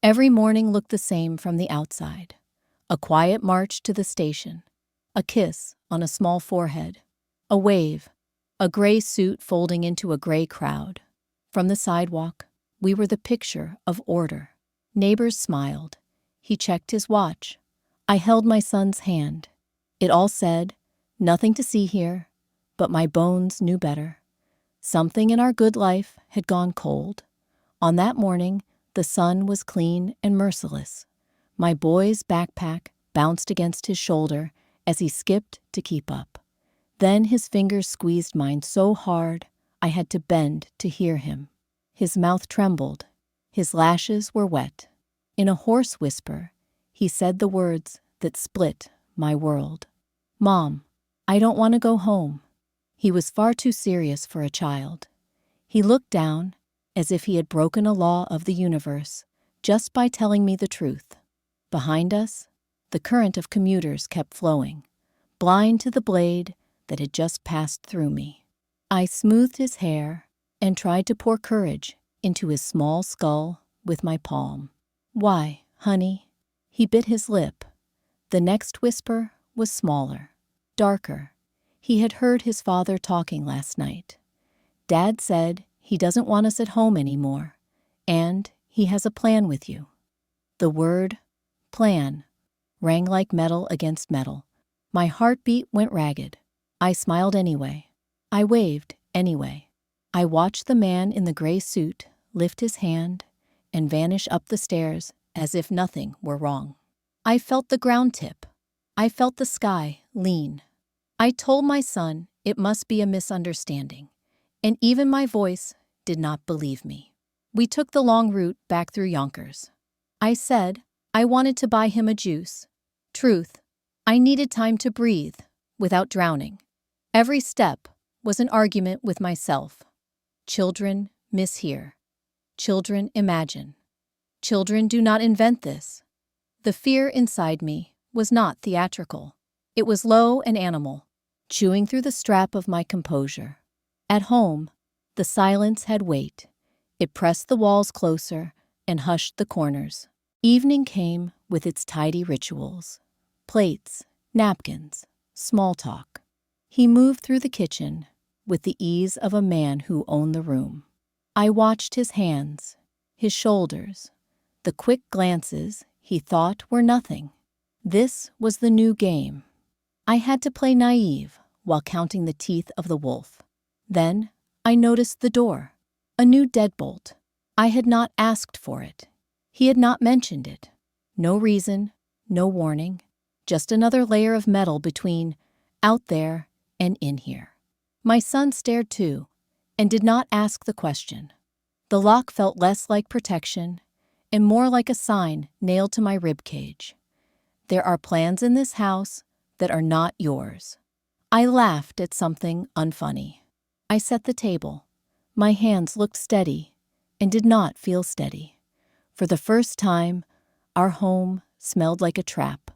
Every morning looked the same from the outside. A quiet march to the station, a kiss on a small forehead, a wave, a gray suit folding into a gray crowd. From the sidewalk, we were the picture of order. Neighbors smiled. He checked his watch. I held my son's hand. It all said, "Nothing to see here," but my bones knew better. Something in our good life had gone cold. On that morning, the sun was clean and merciless. My boy's backpack bounced against his shoulder as he skipped to keep up. Then his fingers squeezed mine so hard I had to bend to hear him. His mouth trembled. His lashes were wet. In a hoarse whisper, he said the words that split my world. "Mom, I don't want to go home." He was far too serious for a child. He looked down as if he had broken a law of the universe just by telling me the truth. Behind us, the current of commuters kept flowing, blind to the blade that had just passed through me. I smoothed his hair and tried to pour courage into his small skull with my palm. "Why, honey?" He bit his lip. The next whisper was smaller, darker. He had heard his father talking last night. "Dad said he doesn't want us at home anymore, and he has a plan with you." The word plan rang like metal against metal. My heartbeat went ragged. I smiled anyway. I waved anyway. I watched the man in the gray suit lift his hand and vanish up the stairs as if nothing were wrong. I felt the ground tip. I felt the sky lean. I told my son it must be a misunderstanding, and even my voice did not believe me. We took the long route back through Yonkers. I said I wanted to buy him a juice. Truth, I needed time to breathe without drowning. Every step was an argument with myself. Children mishear. Children imagine. Children do not invent this. The fear inside me was not theatrical. It was low and animal, chewing through the strap of my composure. At home, the silence had weight. It pressed the walls closer and hushed the corners. Evening came with its tidy rituals. Plates, napkins, small talk. He moved through the kitchen with the ease of a man who owned the room. I watched his hands, his shoulders, the quick glances he thought were nothing. This was the new game. I had to play naive while counting the teeth of the wolf. Then I noticed the door, a new deadbolt. I had not asked for it. He had not mentioned it. No reason, no warning, just another layer of metal between out there and in here. My son stared too, and did not ask the question. The lock felt less like protection and more like a sign nailed to my ribcage. There are plans in this house that are not yours. I laughed at something unfunny. I set the table. My hands looked steady and did not feel steady. For the first time, our home smelled like a trap.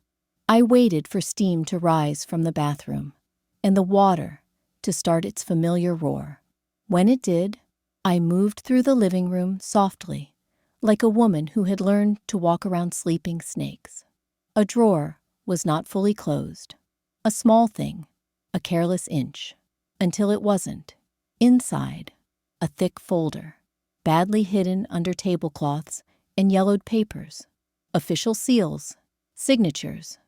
I waited for steam to rise from the bathroom and the water to start its familiar roar. When it did, I moved through the living room softly, like a woman who had learned to walk around sleeping snakes. A drawer was not fully closed. A small thing, a careless inch, until it wasn't. Inside, a thick folder, badly hidden under tablecloths and yellowed papers. Official seals, signatures,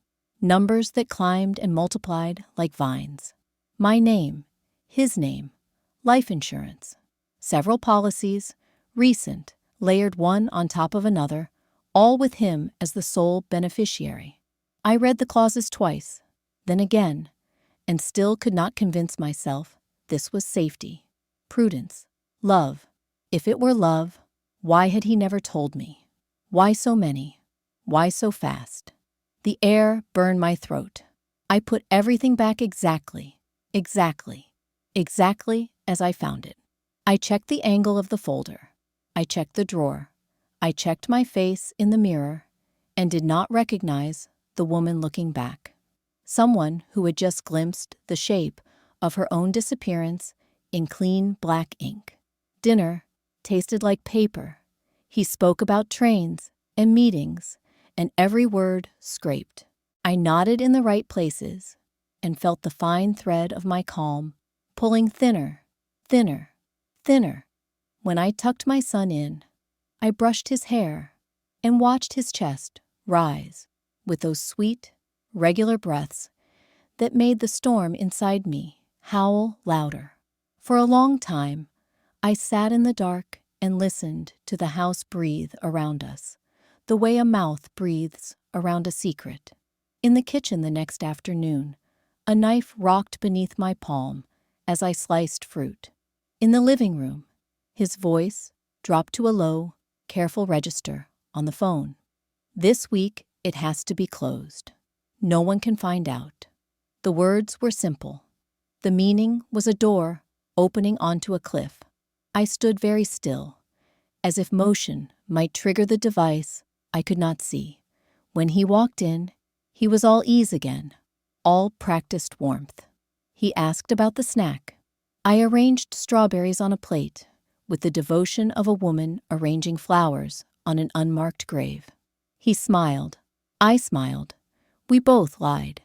numbers that climbed and multiplied like vines. My name, his name, life insurance. Several policies, recent, layered one on top of another, all with him as the sole beneficiary. I read the clauses twice, then again, and still could not convince myself this was safety, prudence, love. If it were love, why had he never told me? Why so many? Why so fast? The air burned my throat. I put everything back exactly as I found it. I checked the angle of the folder. I checked the drawer. I checked my face in the mirror and did not recognize the woman looking back. Someone who had just glimpsed the shape of her own disappearance in clean black ink. Dinner tasted like paper. He spoke about trains and meetings, and every word scraped. I nodded in the right places and felt the fine thread of my calm pulling thinner, thinner, thinner. When I tucked my son in, I brushed his hair and watched his chest rise with those sweet, regular breaths that made the storm inside me howl louder. For a long time, I sat in the dark and listened to the house breathe around us, the way a mouth breathes around a secret. In the kitchen the next afternoon, a knife rocked beneath my palm as I sliced fruit. In the living room, his voice dropped to a low, careful register on the phone. This week, it has to be closed. No one can find out. The words were simple. The meaning was a door opening onto a cliff. I stood very still, as if motion might trigger the device I could not see. When he walked in, he was all ease again, all practiced warmth. He asked about the snack. I arranged strawberries on a plate with the devotion of a woman arranging flowers on an unmarked grave. He smiled. I smiled. We both lied.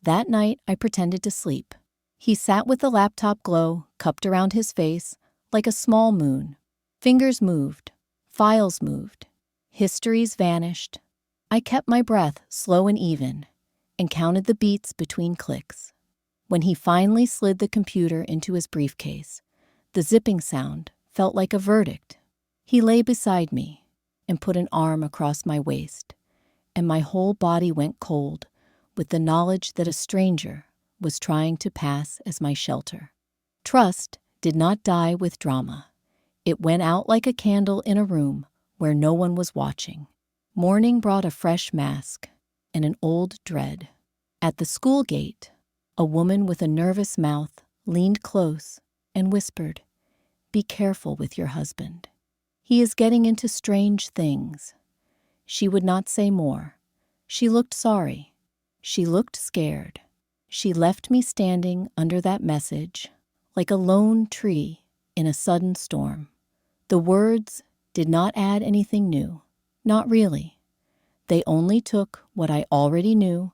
That night, I pretended to sleep. He sat with the laptop glow cupped around his face like a small moon. Fingers moved. Files moved. Histories vanished. I kept my breath slow and even and counted the beats between clicks. When he finally slid the computer into his briefcase, the zipping sound felt like a verdict. He lay beside me and put an arm across my waist, and my whole body went cold with the knowledge that a stranger was trying to pass as my shelter. Trust did not die with drama. It went out like a candle in a room where no one was watching. Morning brought a fresh mask and an old dread. At the school gate, a woman with a nervous mouth leaned close and whispered, "Be careful with your husband. He is getting into strange things." She would not say more. She looked sorry. She looked scared. She left me standing under that message like a lone tree in a sudden storm. The words did not add anything new. Not really. They only took what I already knew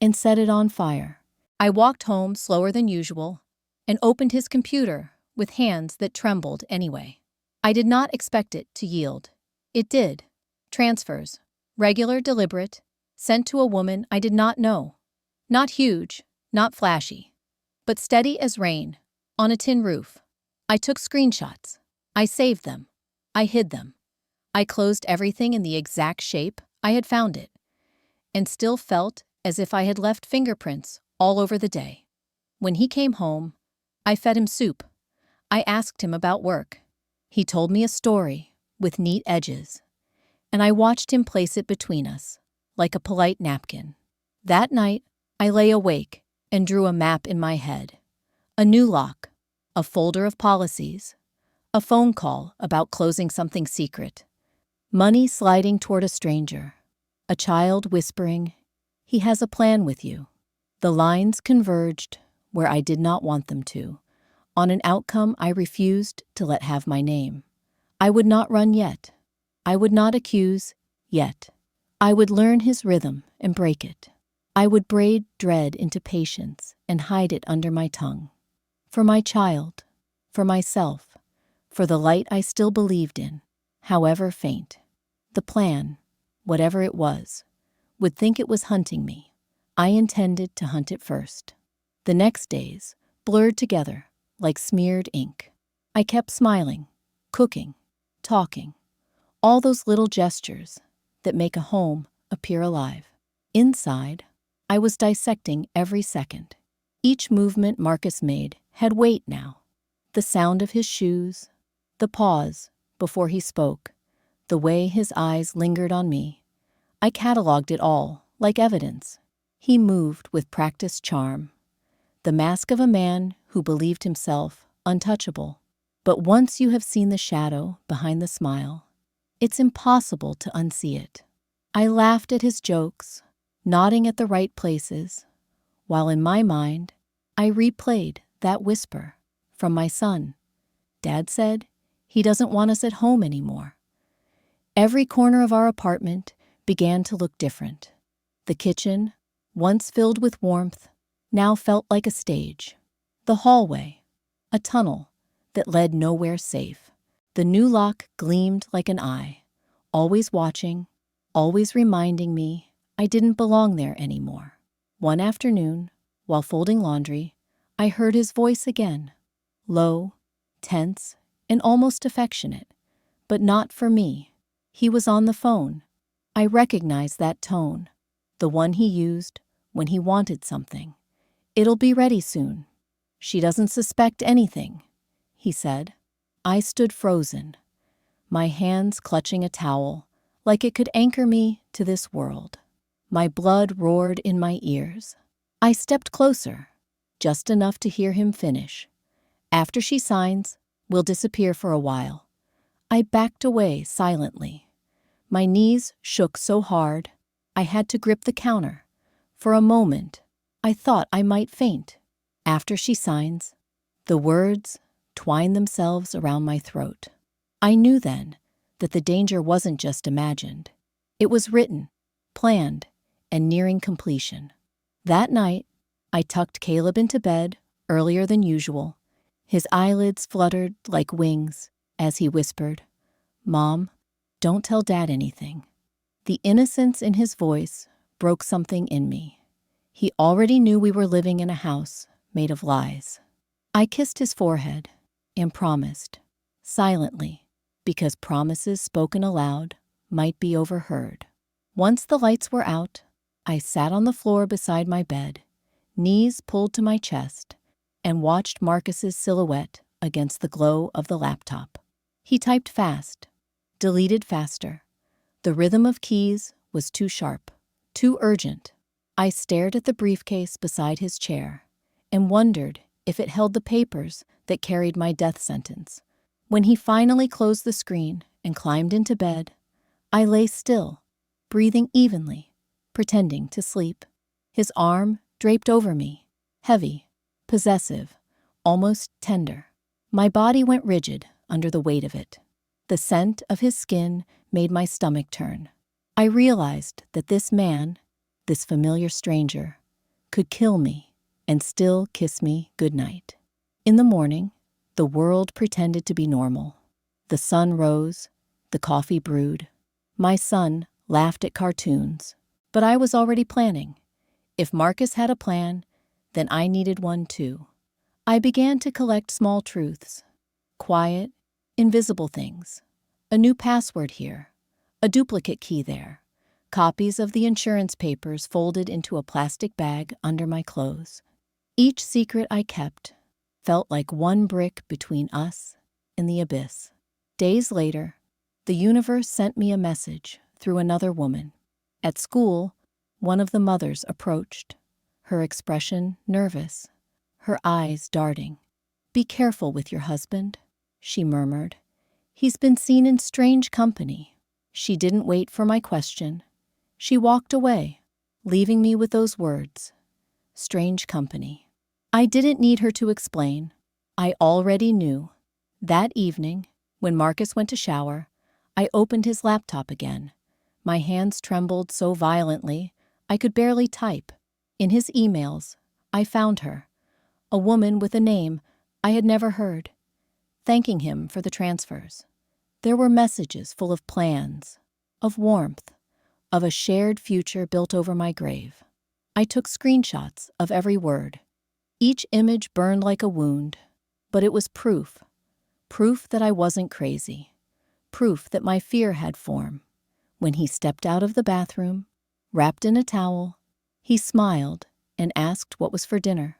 and set it on fire. I walked home slower than usual and opened his computer with hands that trembled anyway. I did not expect it to yield. It did. Transfers, regular, deliberate, sent to a woman I did not know. Not huge, not flashy, but steady as rain, on a tin roof. I took screenshots. I saved them. I hid them. I closed everything in the exact shape I had found it, and still felt as if I had left fingerprints all over the day. When he came home, I fed him soup. I asked him about work. He told me a story with neat edges, and I watched him place it between us, like a polite napkin. That night, I lay awake and drew a map in my head. A new lock, a folder of policies, a phone call about closing something secret, money sliding toward a stranger, a child whispering, "He has a plan with you." The lines converged where I did not want them to, on an outcome I refused to let have my name. I would not run yet. I would not accuse yet. I would learn his rhythm and break it. I would braid dread into patience and hide it under my tongue. For my child, for myself, for the light I still believed in, however faint. The plan, whatever it was, would think it was hunting me. I intended to hunt it first. The next days blurred together like smeared ink. I kept smiling, cooking, talking, all those little gestures that make a home appear alive. Inside, I was dissecting every second. Each movement Marcus made had weight now. The sound of his shoes, the pause before he spoke, the way his eyes lingered on me. I cataloged it all like evidence. He moved with practiced charm, the mask of a man who believed himself untouchable. But once you have seen the shadow behind the smile, it's impossible to unsee it. I laughed at his jokes, nodding at the right places, while in my mind, I replayed that whisper from my son. "Dad said he doesn't want us at home anymore." Every corner of our apartment began to look different. The kitchen, once filled with warmth, now felt like a stage. The hallway, a tunnel that led nowhere safe. The new lock gleamed like an eye, always watching, always reminding me I didn't belong there anymore. One afternoon, while folding laundry, I heard his voice again, low, tense, and almost affectionate, but not for me. He was on the phone. I recognized that tone, the one he used when he wanted something. "It'll be ready soon. She doesn't suspect anything," he said. I stood frozen, my hands clutching a towel, like it could anchor me to this world. My blood roared in my ears. I stepped closer, just enough to hear him finish. "After she signs, we'll disappear for a while." I backed away silently. My knees shook so hard, I had to grip the counter. For a moment, I thought I might faint. "After she signs," the words twined themselves around my throat. I knew then that the danger wasn't just imagined. It was written, planned, and nearing completion. That night, I tucked Caleb into bed earlier than usual. His eyelids fluttered like wings as he whispered, "Mom, don't tell Dad anything." The innocence in his voice broke something in me. He already knew we were living in a house made of lies. I kissed his forehead and promised, silently, because promises spoken aloud might be overheard. Once the lights were out, I sat on the floor beside my bed, knees pulled to my chest, and watched Marcus's silhouette against the glow of the laptop. He typed fast, deleted faster. The rhythm of keys was too sharp, too urgent. I stared at the briefcase beside his chair and wondered if it held the papers that carried my death sentence. When he finally closed the screen and climbed into bed, I lay still, breathing evenly, pretending to sleep. His arm draped over me, heavy, possessive, almost tender. My body went rigid under the weight of it. The scent of his skin made my stomach turn. I realized that this man, this familiar stranger, could kill me and still kiss me goodnight. In the morning, the world pretended to be normal. The sun rose, the coffee brewed. My son laughed at cartoons, but I was already planning. If Marcus had a plan, then I needed one too. I began to collect small truths, quiet, invisible things. A new password here, a duplicate key there, copies of the insurance papers folded into a plastic bag under my clothes. Each secret I kept felt like one brick between us and the abyss. Days later, the universe sent me a message through another woman. At school, one of the mothers approached, her expression nervous, her eyes darting. "Be careful with your husband," she murmured. "He's been seen in strange company." She didn't wait for my question. She walked away, leaving me with those words, strange company. I didn't need her to explain. I already knew. That evening, when Marcus went to shower, I opened his laptop again. My hands trembled so violently, I could barely type. In his emails, I found her, a woman with a name I had never heard, thanking him for the transfers. There were messages full of plans, of warmth, of a shared future built over my grave. I took screenshots of every word. Each image burned like a wound, but it was proof that I wasn't crazy, proof that my fear had form. When he stepped out of the bathroom, wrapped in a towel, he smiled and asked what was for dinner.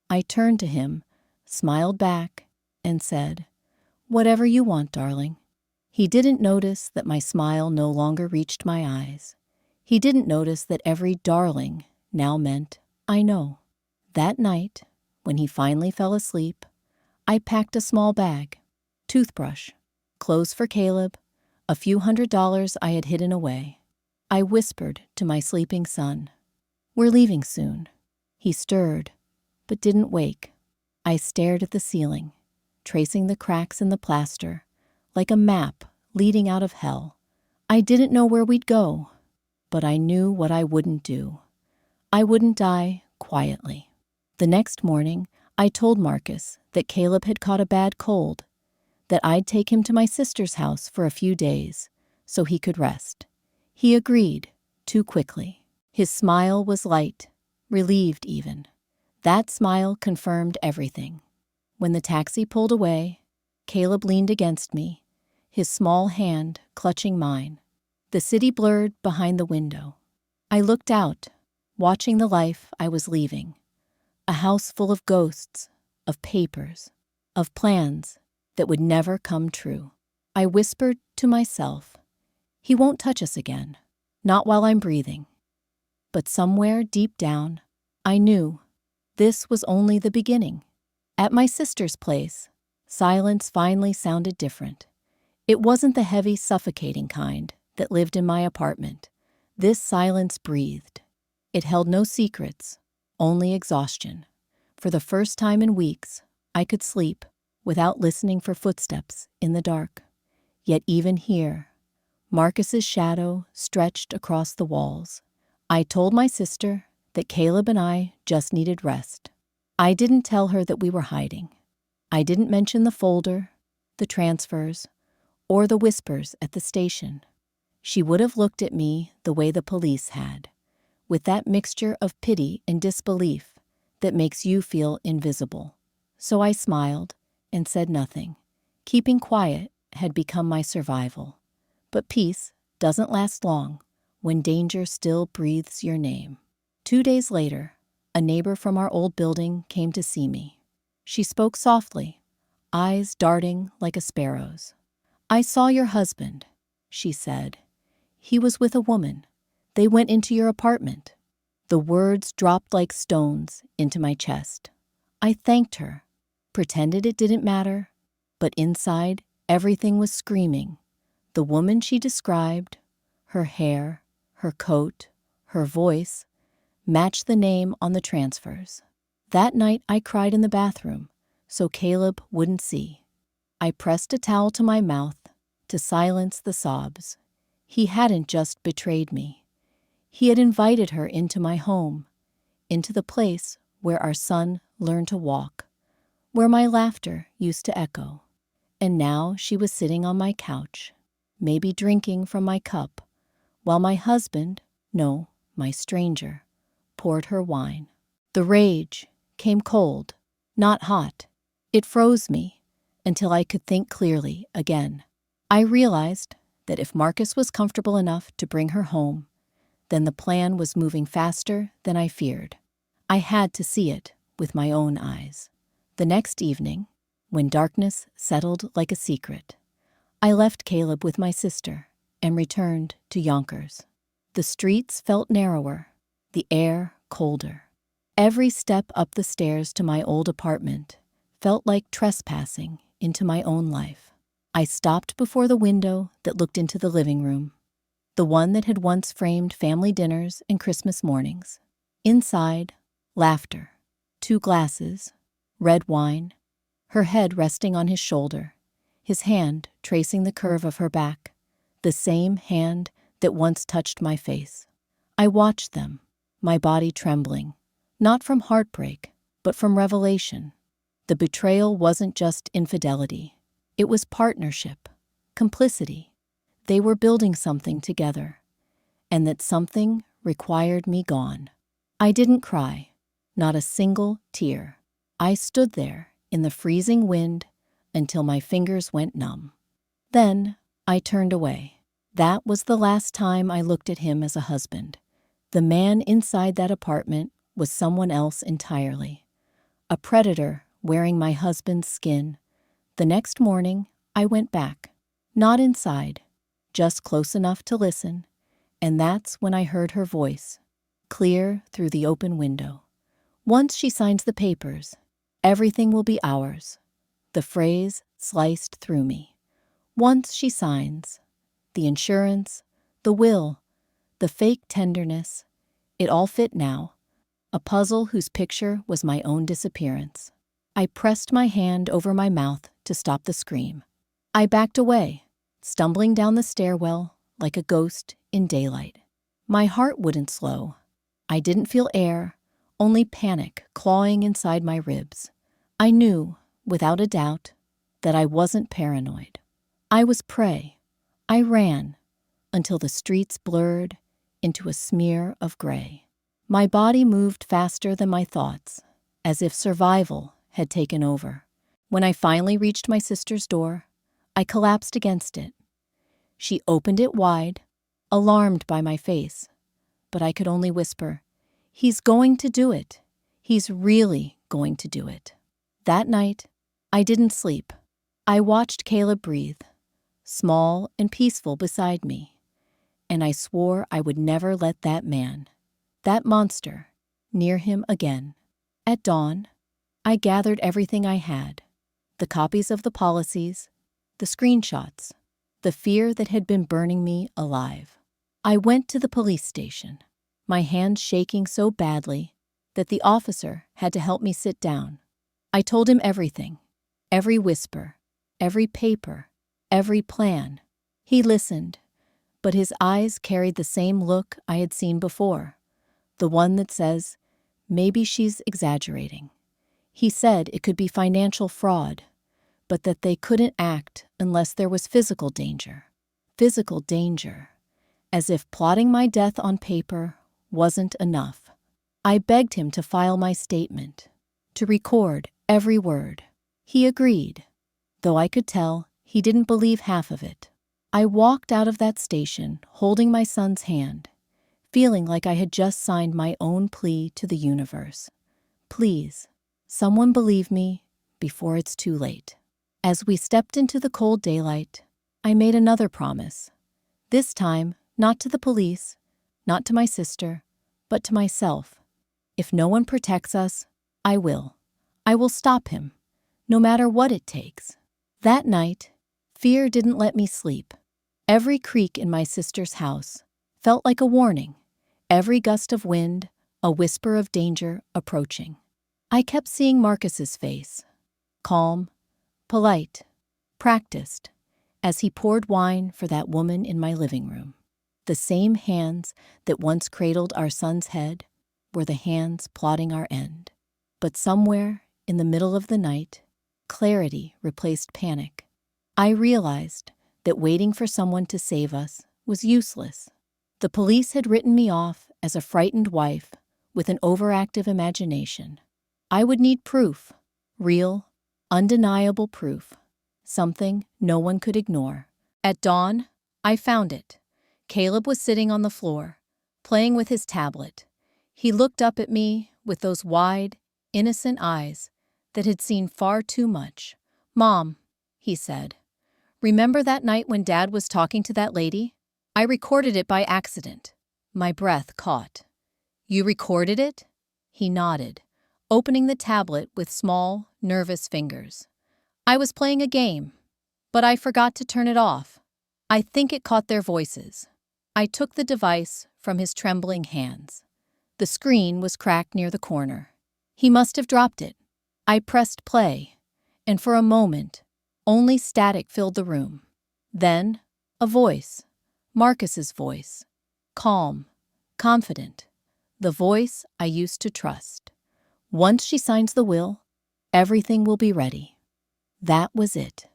I turned to him, smiled back, and said, "Whatever you want, darling." He didn't notice that my smile no longer reached my eyes. He didn't notice that every darling now meant, "I know." That night, when he finally fell asleep, I packed a small bag, toothbrush, clothes for Caleb, a few $100s I had hidden away. I whispered to my sleeping son, "We're leaving soon." He stirred, but didn't wake. I stared at the ceiling, tracing the cracks in the plaster, like a map leading out of hell. I didn't know where we'd go, but I knew what I wouldn't do. I wouldn't die quietly. The next morning, I told Marcus that Caleb had caught a bad cold, that I'd take him to my sister's house for a few days so he could rest. He agreed, too quickly. His smile was light, relieved even. That smile confirmed everything. When the taxi pulled away, Caleb leaned against me, his small hand clutching mine. The city blurred behind the window. I looked out, watching the life I was leaving. A house full of ghosts, of papers, of plans that would never come true. I whispered to myself, he won't touch us again, not while I'm breathing. But somewhere deep down, I knew this was only the beginning. At my sister's place, silence finally sounded different. It wasn't the heavy, suffocating kind that lived in my apartment. This silence breathed. It held no secrets, only exhaustion. For the first time in weeks, I could sleep without listening for footsteps in the dark. Yet even here, Marcus's shadow stretched across the walls. I told my sister that Caleb and I just needed rest. I didn't tell her that we were hiding. I didn't mention the folder, the transfers, or the whispers at the station. She would have looked at me the way the police had, with that mixture of pity and disbelief that makes you feel invisible. So I smiled and said nothing. Keeping quiet had become my survival. But peace doesn't last long when danger still breathes your name. 2 days later, a neighbor from our old building came to see me. She spoke softly, eyes darting like a sparrow's. "I saw your husband," she said. "He was with a woman. They went into your apartment." The words dropped like stones into my chest. I thanked her, pretended it didn't matter, but inside, everything was screaming. The woman she described, her hair, her coat, her voice, matched the name on the transfers. That night I cried in the bathroom, so Caleb wouldn't see. I pressed a towel to my mouth to silence the sobs. He hadn't just betrayed me. He had invited her into my home, into the place where our son learned to walk, where my laughter used to echo. And now she was sitting on my couch, maybe drinking from my cup, while my husband, no, my stranger, poured her wine. The rage came cold, not hot. It froze me until I could think clearly again. I realized that if Marcus was comfortable enough to bring her home, then the plan was moving faster than I feared. I had to see it with my own eyes. The next evening, when darkness settled like a secret, I left Caleb with my sister and returned to Yonkers. The streets felt narrower, the air colder. Every step up the stairs to my old apartment felt like trespassing into my own life. I stopped before the window that looked into the living room, the one that had once framed family dinners and Christmas mornings. Inside, laughter, 2 glasses, red wine, her head resting on his shoulder, his hand tracing the curve of her back, the same hand that once touched my face. I watched them, my body trembling, not from heartbreak, but from revelation. The betrayal wasn't just infidelity. It was partnership, complicity. They were building something together, and that something required me gone. I didn't cry, not a single tear. I stood there in the freezing wind until my fingers went numb. Then I turned away. That was the last time I looked at him as a husband. The man inside that apartment was someone else entirely, a predator wearing my husband's skin. The next morning, I went back, not inside, just close enough to listen, and that's when I heard her voice, clear through the open window. "Once she signs the papers, everything will be ours." The phrase sliced through me. Once she signs, the insurance, the will, the fake tenderness, it all fit now, a puzzle whose picture was my own disappearance. I pressed my hand over my mouth to stop the scream. I backed away, stumbling down the stairwell like a ghost in daylight. My heart wouldn't slow. I didn't feel air, only panic clawing inside my ribs. I knew, without a doubt, that I wasn't paranoid. I was prey. I ran until the streets blurred into a smear of gray. My body moved faster than my thoughts, as if survival had taken over. When I finally reached my sister's door, I collapsed against it. She opened it wide, alarmed by my face, but I could only whisper, "He's going to do it. He's really going to do it." That night, I didn't sleep. I watched Caleb breathe, small and peaceful beside me, and I swore I would never let that man, that monster, near him again. At dawn, I gathered everything I had, the copies of the policies, the screenshots, the fear that had been burning me alive. I went to the police station, my hands shaking so badly that the officer had to help me sit down. I told him everything, every whisper, every paper, every plan. He listened, but his eyes carried the same look I had seen before, the one that says, maybe she's exaggerating. He said it could be financial fraud, but that they couldn't act unless there was physical danger. Physical danger, as if plotting my death on paper wasn't enough. I begged him to file my statement, to record every word. He agreed, though I could tell he didn't believe half of it. I walked out of that station holding my son's hand, feeling like I had just signed my own plea to the universe. Please, someone believe me before it's too late. As we stepped into the cold daylight, I made another promise. This time, not to the police, not to my sister, but to myself. If no one protects us, I will. I will stop him, no matter what it takes. That night, fear didn't let me sleep. Every creak in my sister's house felt like a warning. Every gust of wind, a whisper of danger approaching. I kept seeing Marcus's face, calm, polite, practiced, as he poured wine for that woman in my living room. The same hands that once cradled our son's head were the hands plotting our end. But somewhere in the middle of the night, clarity replaced panic. I realized that waiting for someone to save us was useless. The police had written me off as a frightened wife with an overactive imagination. I would need proof, real, undeniable proof, something no one could ignore. At dawn, I found it. Caleb was sitting on the floor, playing with his tablet. He looked up at me with those wide, innocent eyes that had seen far too much. "Mom," he said, "remember that night when Dad was talking to that lady? I recorded it by accident." My breath caught. "You recorded it?" He nodded, opening the tablet with small, nervous fingers. "I was playing a game, but I forgot to turn it off. I think it caught their voices." I took the device from his trembling hands. The screen was cracked near the corner. He must have dropped it. I pressed play, and for a moment, only static filled the room. Then, a voice, Marcus's voice, calm, confident, the voice I used to trust. "Once she signs the will, everything will be ready." That was it.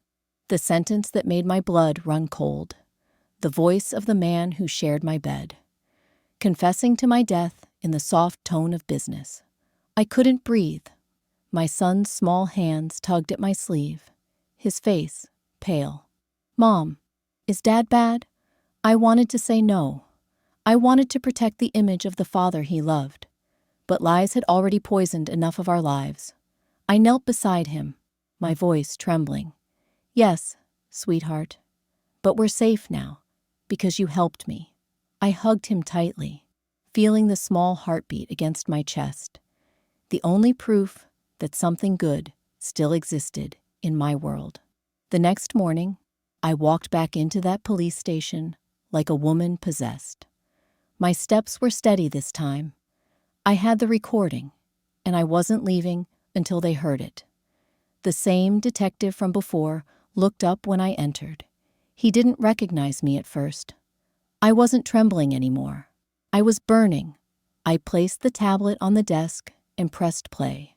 The sentence that made my blood run cold. The voice of the man who shared my bed, confessing to my death in the soft tone of business. I couldn't breathe. My son's small hands tugged at my sleeve, his face pale. "Mom, is Dad bad?" I wanted to say no. I wanted to protect the image of the father he loved, but lies had already poisoned enough of our lives. I knelt beside him, my voice trembling. "Yes, sweetheart, but we're safe now, because you helped me." I hugged him tightly, feeling the small heartbeat against my chest, the only proof that something good still existed in my world. The next morning, I walked back into that police station like a woman possessed. My steps were steady this time. I had the recording, and I wasn't leaving until they heard it. The same detective from before looked up when I entered. He didn't recognize me at first. I wasn't trembling anymore. I was burning. I placed the tablet on the desk and pressed play.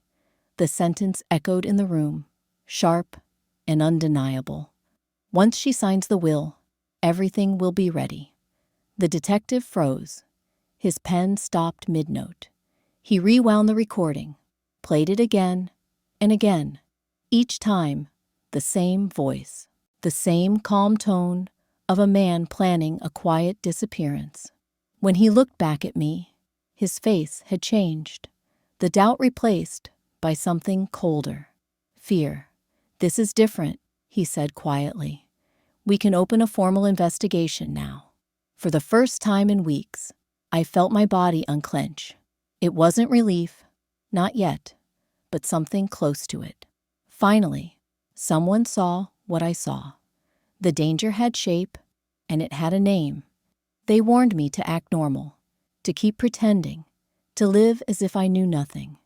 The sentence echoed in the room, sharp and undeniable. Once she signs the will, everything will be ready. The detective froze. His pen stopped mid-note. He rewound the recording, played it again and again. Each time, the same voice, the same calm tone of a man planning a quiet disappearance. When he looked back at me, his face had changed, the doubt replaced by something colder. Fear. "This is different," he said quietly. "We can open a formal investigation now." For the first time in weeks, I felt my body unclench. It wasn't relief, not yet, but something close to it. Finally, someone saw what I saw. The danger had shape, and it had a name. They warned me to act normal, to keep pretending, to live as if I knew nothing.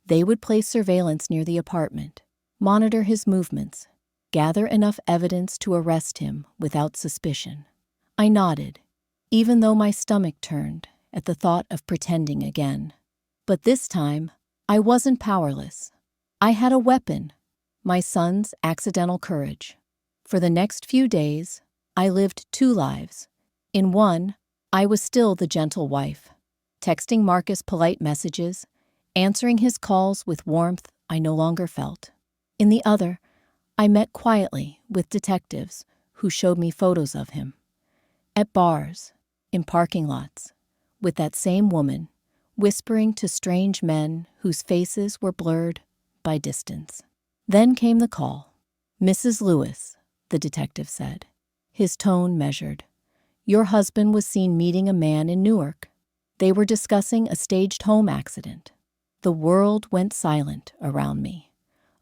They would place surveillance near the apartment, monitor his movements, gather enough evidence to arrest him without suspicion. I nodded, even though my stomach turned at the thought of pretending again. But this time, I wasn't powerless. I had a weapon, my son's accidental courage. For the next few days, I lived two lives. In one, I was still the gentle wife, texting Marcus polite messages, answering his calls with warmth I no longer felt. In the other, I met quietly with detectives who showed me photos of him. At bars, in parking lots, with that same woman, whispering to strange men whose faces were blurred by distance. Then came the call. "Mrs. Lewis," the detective said, his tone measured. "Your husband was seen meeting a man in Newark. They were discussing a staged home accident." The world went silent around me.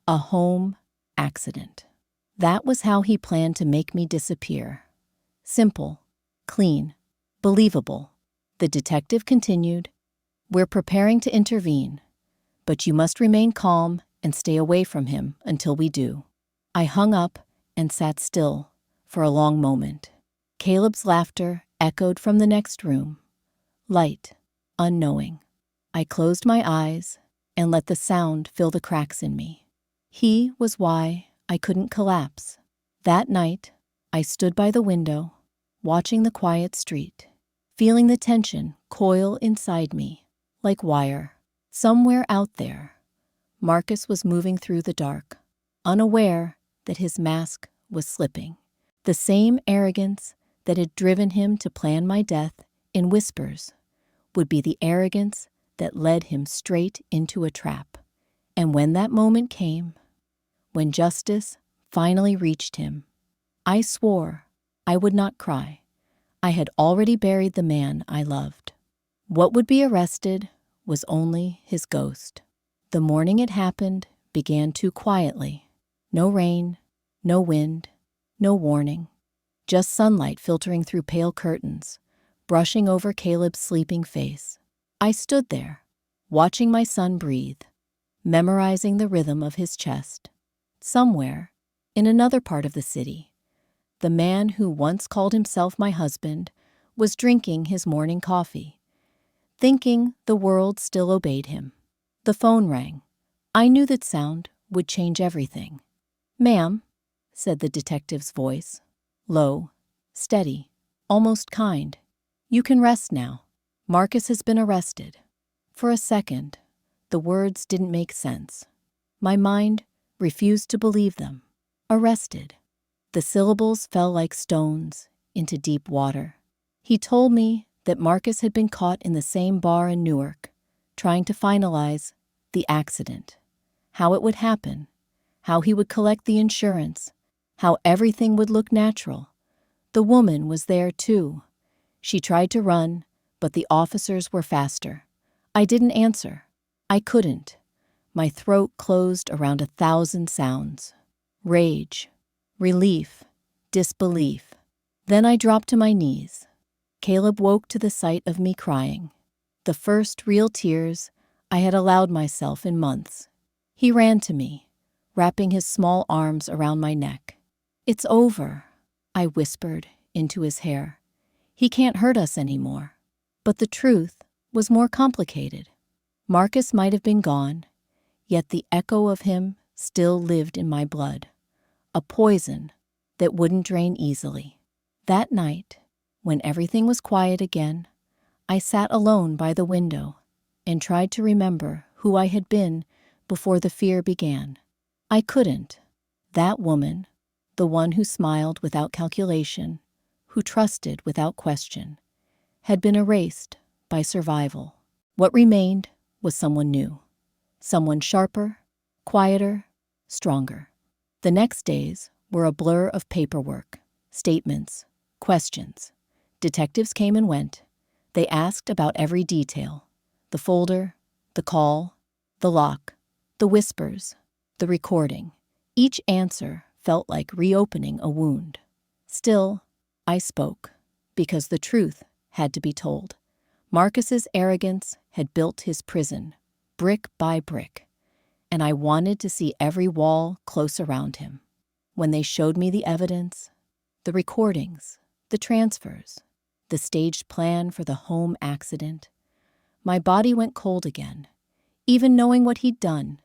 A home accident. That was how he planned to make me disappear. Simple, clean, believable. The detective continued, "We're preparing to intervene, but you must remain calm and stay away from him until we do." I hung up and sat still for a long moment. Caleb's laughter echoed from the next room. Light, unknowing. I closed my eyes and let the sound fill the cracks in me. He was why I couldn't collapse. That night, I stood by the window, watching the quiet street, feeling the tension coil inside me like wire. Somewhere out there, Marcus was moving through the dark, unaware that his mask was slipping. The same arrogance that had driven him to plan my death in whispers would be the arrogance that led him straight into a trap. And when that moment came, when justice finally reached him, I swore I would not cry. I had already buried the man I loved. What would be arrested was only his ghost. The morning it happened began too quietly. No rain, no wind, no warning. Just sunlight filtering through pale curtains, brushing over Caleb's sleeping face. I stood there, watching my son breathe, memorizing the rhythm of his chest. Somewhere, in another part of the city, the man who once called himself my husband was drinking his morning coffee, thinking the world still obeyed him. The phone rang. I knew that sound would change everything. "Ma'am," said the detective's voice, low, steady, almost kind. "You can rest now. Marcus has been arrested." For a second, the words didn't make sense. My mind refused to believe them. Arrested. The syllables fell like stones into deep water. He told me that Marcus had been caught in the same bar in Newark, trying to finalize the accident, how it would happen, how he would collect the insurance, how everything would look natural. The woman was there too. She tried to run, but the officers were faster. I didn't answer. I couldn't. My throat closed around 1,000 sounds. Rage, relief, disbelief. Then I dropped to my knees. Caleb woke to the sight of me crying, the first real tears I had allowed myself in months. He ran to me, wrapping his small arms around my neck. "It's over," I whispered into his hair. "He can't hurt us anymore." But the truth was more complicated. Marcus might have been gone, yet the echo of him still lived in my blood, a poison that wouldn't drain easily. That night, when everything was quiet again, I sat alone by the window and tried to remember who I had been before the fear began. I couldn't. That woman, the one who smiled without calculation, who trusted without question, had been erased by survival. What remained was someone new, someone sharper, quieter, stronger. The next days were a blur of paperwork, statements, questions. Detectives came and went. They asked about every detail: the folder, the call, the lock, the whispers, the recording. Each answer felt like reopening a wound. Still, I spoke, because the truth had to be told. Marcus's arrogance had built his prison, brick by brick, and I wanted to see every wall close around him. When they showed me the evidence, the recordings, the transfers, the staged plan for the home accident, my body went cold again. Even knowing what he'd done,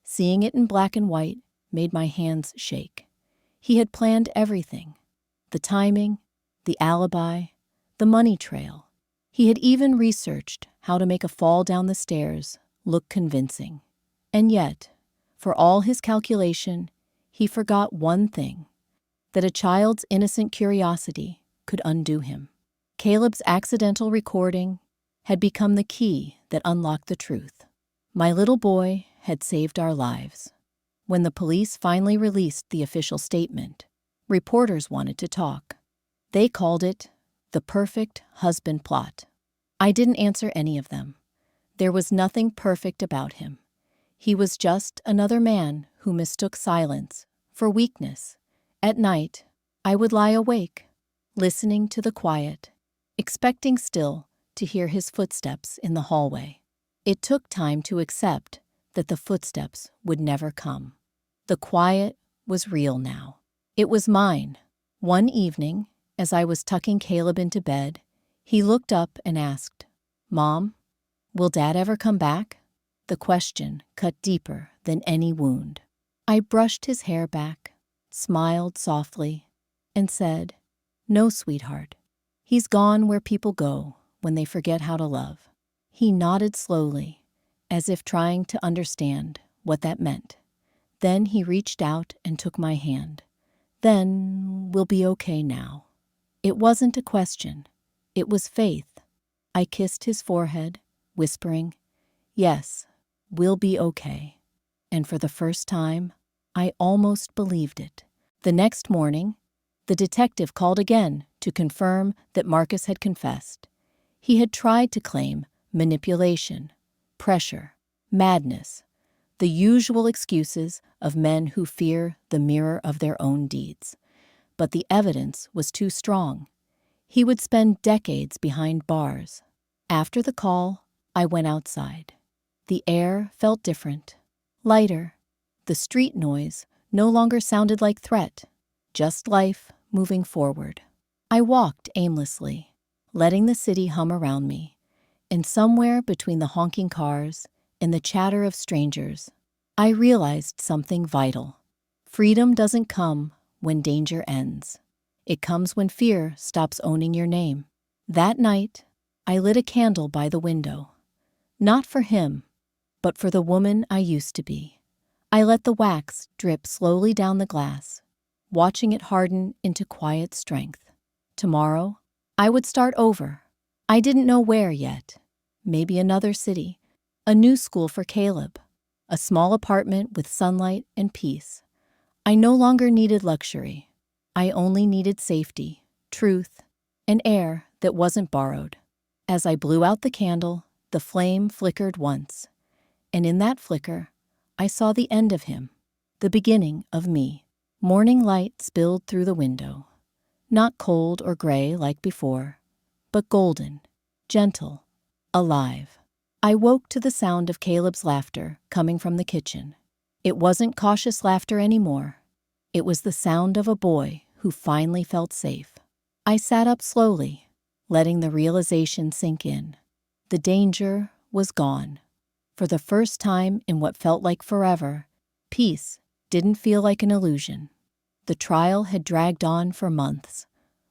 seeing it in black and white, made my hands shake. He had planned everything: the timing, the alibi, the money trail. He had even researched how to make a fall down the stairs look convincing. And yet, for all his calculation, he forgot one thing: that a child's innocent curiosity could undo him. Caleb's accidental recording had become the key that unlocked the truth. My little boy had saved our lives. When the police finally released the official statement, reporters wanted to talk. They called it the perfect husband plot. I didn't answer any of them. There was nothing perfect about him. He was just another man who mistook silence for weakness. At night, I would lie awake, listening to the quiet, expecting still to hear his footsteps in the hallway. It took time to accept that the footsteps would never come. The quiet was real now. It was mine. One evening, as I was tucking Caleb into bed, he looked up and asked, "Mom, will Dad ever come back?" The question cut deeper than any wound. I brushed his hair back, smiled softly, and said, "No, sweetheart. He's gone where people go when they forget how to love." He nodded slowly, as if trying to understand what that meant. Then he reached out and took my hand. "Then we'll be okay now." It wasn't a question. It was faith. I kissed his forehead, whispering, "Yes, we'll be okay." And for the first time, I almost believed it. The next morning, the detective called again to confirm that Marcus had confessed. He had tried to claim manipulation, pressure, madness, the usual excuses of men who fear the mirror of their own deeds. But the evidence was too strong. He would spend decades behind bars. After the call, I went outside. The air felt different, lighter. The street noise no longer sounded like threat, just life moving forward. I walked aimlessly, letting the city hum around me, and somewhere between the honking cars and the chatter of strangers, I realized something vital. Freedom doesn't come when danger ends. It comes when fear stops owning your name. That night, I lit a candle by the window. Not for him, but for the woman I used to be. I let the wax drip slowly down the glass, watching it harden into quiet strength. Tomorrow, I would start over. I didn't know where yet. Maybe another city, a new school for Caleb, a small apartment with sunlight and peace. I no longer needed luxury. I only needed safety, truth, and air that wasn't borrowed. As I blew out the candle, the flame flickered once, and in that flicker, I saw the end of him, the beginning of me. Morning light spilled through the window, not cold or gray like before, but golden, gentle, alive. I woke to the sound of Caleb's laughter coming from the kitchen. It wasn't cautious laughter anymore. It was the sound of a boy who finally felt safe. I sat up slowly, letting the realization sink in. The danger was gone. For the first time in what felt like forever, peace didn't feel like an illusion. The trial had dragged on for months.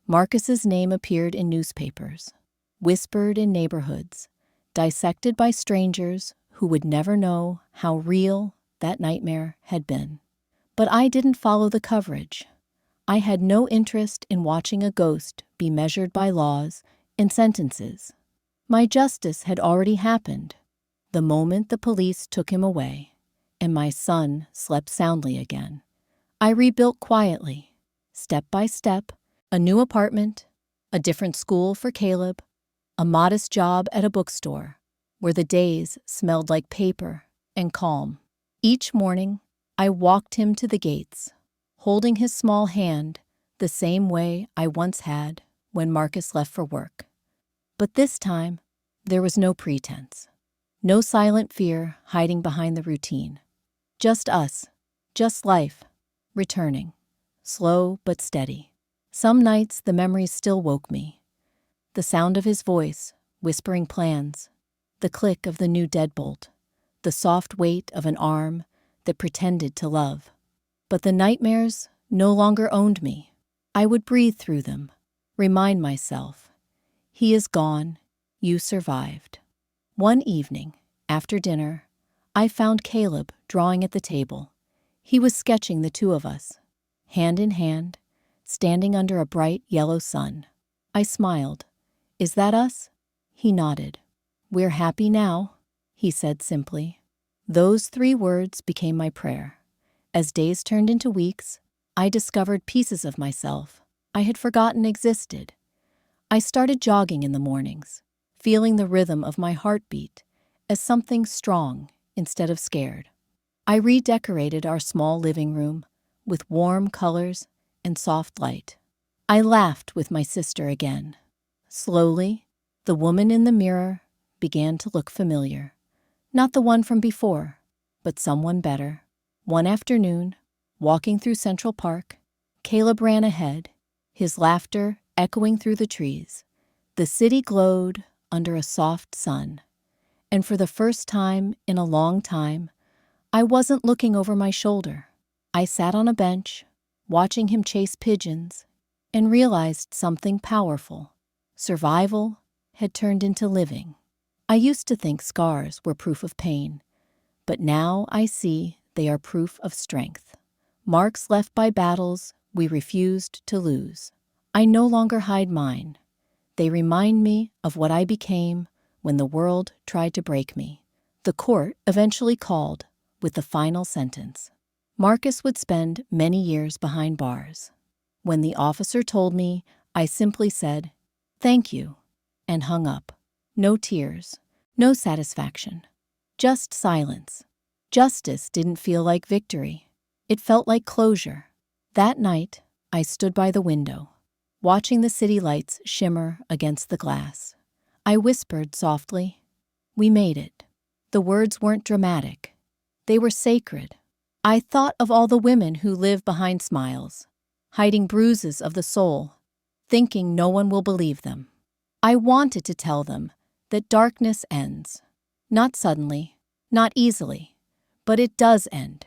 Marcus's name appeared in newspapers, whispered in neighborhoods, dissected by strangers who would never know how real that nightmare had been. But I didn't follow the coverage. I had no interest in watching a ghost be measured by laws and sentences. My justice had already happened the moment the police took him away, and my son slept soundly again. I rebuilt quietly, step by step, a new apartment, a different school for Caleb, a modest job at a bookstore, where the days smelled like paper and calm. Each morning, I walked him to the gates, holding his small hand the same way I once had when Marcus left for work. But this time, there was no pretense, no silent fear hiding behind the routine. Just us, just life, returning, slow but steady. Some nights the memories still woke me. The sound of his voice, whispering plans, the click of the new deadbolt, the soft weight of an arm that pretended to love. But the nightmares no longer owned me. I would breathe through them, remind myself, he is gone, you survived. One evening, after dinner, I found Caleb drawing at the table. He was sketching the two of us, hand in hand, standing under a bright yellow sun. I smiled. Is that us? He nodded. We're happy now, he said simply. Those 3 words became my prayer. As days turned into weeks, I discovered pieces of myself I had forgotten existed. I started jogging in the mornings, feeling the rhythm of my heartbeat as something strong instead of scared. I redecorated our small living room with warm colors and soft light. I laughed with my sister again. Slowly, the woman in the mirror began to look familiar. Not the one from before, but someone better. One afternoon, walking through Central Park, Caleb ran ahead, his laughter echoing through the trees. The city glowed under a soft sun, and for the first time in a long time, I wasn't looking over my shoulder. I sat on a bench, watching him chase pigeons, and realized something powerful. Survival had turned into living. I used to think scars were proof of pain, but now I see they are proof of strength. Marks left by battles we refused to lose. I no longer hide mine. They remind me of what I became when the world tried to break me. The court eventually called with the final sentence. Marcus would spend many years behind bars. When the officer told me, I simply said, "Thank you," and hung up. No tears, no satisfaction, just silence. Justice didn't feel like victory. It felt like closure. That night, I stood by the window, watching the city lights shimmer against the glass. I whispered softly, "We made it." The words weren't dramatic. They were sacred. I thought of all the women who live behind smiles, hiding bruises of the soul, thinking no one will believe them. I wanted to tell them that darkness ends. Not suddenly, not easily, but it does end.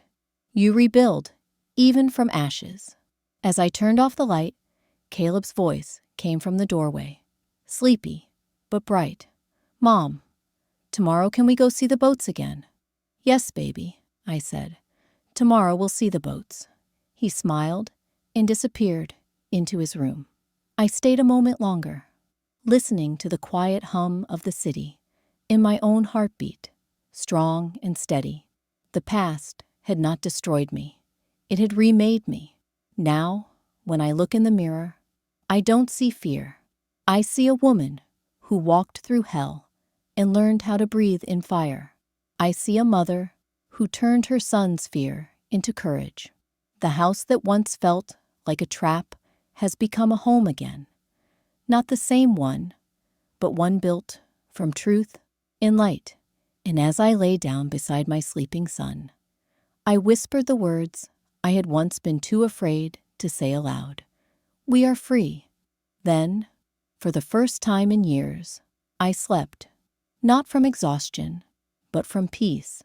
You rebuild, even from ashes. As I turned off the light, Caleb's voice came from the doorway, sleepy but bright. "Mom, tomorrow can we go see the boats again?" "Yes, baby," I said. "Tomorrow we'll see the boats." He smiled and disappeared into his room. I stayed a moment longer, listening to the quiet hum of the city in my own heartbeat, strong and steady. The past had not destroyed me. It had remade me. Now, when I look in the mirror, I don't see fear. I see a woman who walked through hell and learned how to breathe in fire. I see a mother who turned her son's fear into courage. The house that once felt like a trap has become a home again. Not the same one, but one built from truth and light. And as I lay down beside my sleeping son, I whispered the words I had once been too afraid to say aloud. We are free. Then, For the first time in years, I slept, not from exhaustion, but from peace.